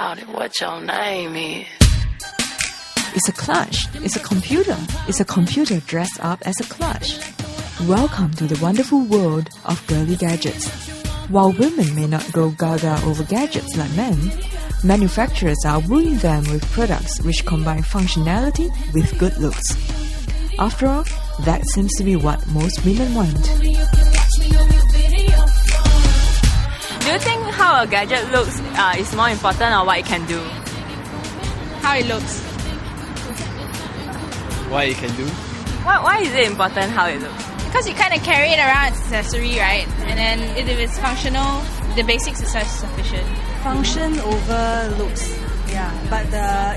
Shawty, what your name is? It's a clutch. It's a computer. It's a computer dressed up as a clutch. Welcome to the wonderful world of girly gadgets. While women may not go gaga over gadgets like men, manufacturers are wooing them with products which combine functionality with good looks. After all, that seems to be what most women want. Do you think how a gadget looks is more important or what it can do? How it looks. What it can do? Why is it important how it looks? Because you kind of carry it around as an accessory, right? And then if it's functional, the basics is sufficient. Function over looks, yeah. But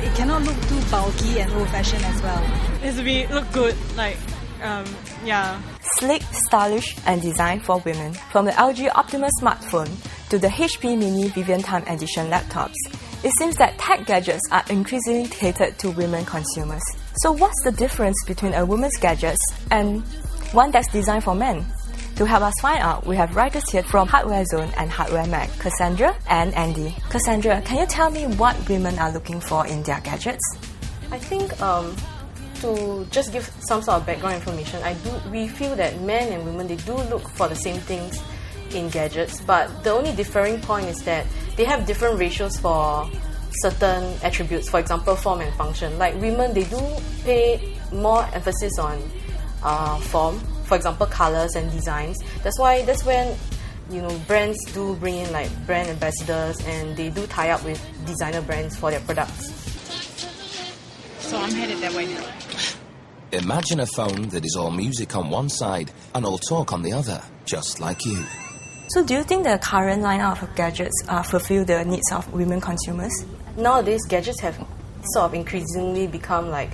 it cannot look too bulky and old-fashioned as well. It has to look good, yeah. Sleek, stylish, and designed for women. From the LG Optimus smartphone to the HP Mini Vivian Time Edition laptops, it seems that tech gadgets are increasingly catered to women consumers. So what's the difference between a woman's gadgets and one that's designed for men? To help us find out, we have writers here from Hardware Zone and Hardware Mag, Cassandra and Andy. Cassandra, can you tell me what women are looking for in their gadgets? I think to just give some sort of background information, we feel that men and women, they do look for the same things in gadgets, but the only differing point is that they have different ratios for certain attributes, for example, form and function. Like women, they do pay more emphasis on form, for example, colors and designs. That's when brands do bring in like brand ambassadors, and they do tie up with designer brands for their products. So I'm headed that way now. Imagine a phone that is all music on one side and all talk on the other, just like you. So do you think the current lineup of gadgets fulfill the needs of women consumers? Nowadays, gadgets have sort of increasingly become like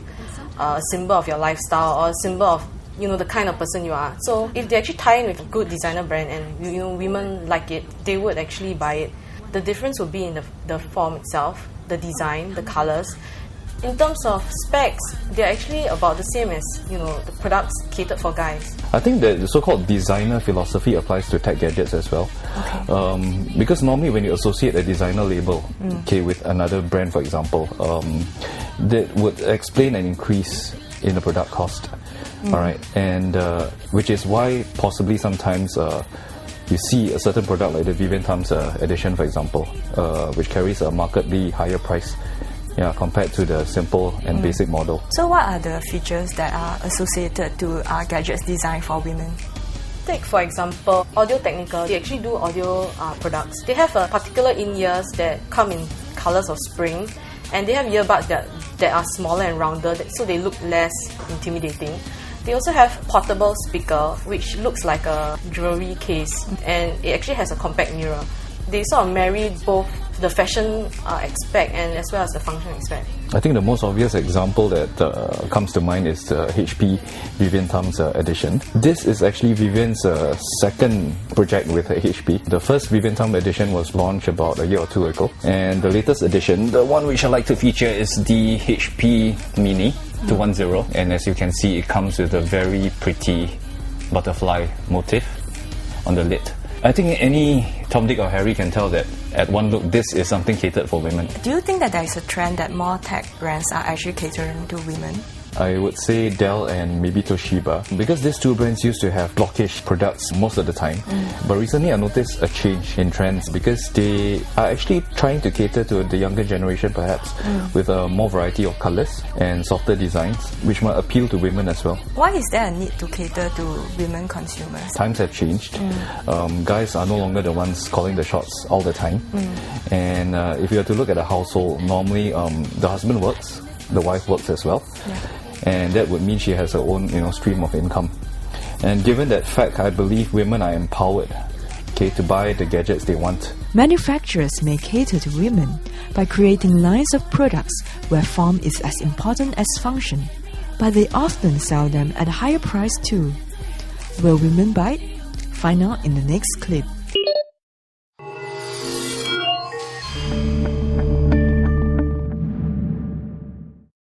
a symbol of your lifestyle or a symbol of the kind of person you are. So if they actually tie in with a good designer brand and women like it, they would actually buy it. The difference would be in the form itself, the design, the colors. In terms of specs, they're actually about the same as the products catered for guys. I think that the so-called designer philosophy applies to tech gadgets as well. Okay. Because normally when you associate a designer label with another brand, for example, that would explain an increase in the product cost. Alright, and which is why possibly sometimes you see a certain product like the Vivian Times edition, for example, which carries a markedly higher price compared to the simple and basic model. So what are the features that are associated to gadgets designed for women? Take for example, Audio Technica. They actually do audio products. They have a particular in-ears that come in colors of spring, and they have earbuds that are smaller and rounder, so they look less intimidating. They also have portable speaker, which looks like a jewelry case, and it actually has a compact mirror. They sort of marry both the fashion aspect and as well as the function aspect. I think the most obvious example that comes to mind is the HP Vivian Times edition. This is actually Vivian's second project with HP. The first Vivian Times edition was launched about a year or two ago, and the latest edition, the one which I like to feature, is the HP Mini 210, and as you can see, it comes with a very pretty butterfly motif on the lid. I think any Tom, Dick or Harry can tell that at one look this is something catered for women. Do you think that there is a trend that more tech brands are actually catering to women? I would say Dell and maybe Toshiba, because these two brands used to have blockish products most of the time. But recently I noticed a change in trends because they are actually trying to cater to the younger generation perhaps with a more variety of colours and softer designs, which might appeal to women as well. Why is there a need to cater to women consumers? Times have changed. Guys are no longer the ones calling the shots all the time. And if you are to look at a household, normally the husband works, the wife works as well. And that would mean she has her own stream of income. And given that fact, I believe women are empowered to buy the gadgets they want. Manufacturers may cater to women by creating lines of products where form is as important as function, but they often sell them at a higher price too. Will women buy it? Find out in the next clip.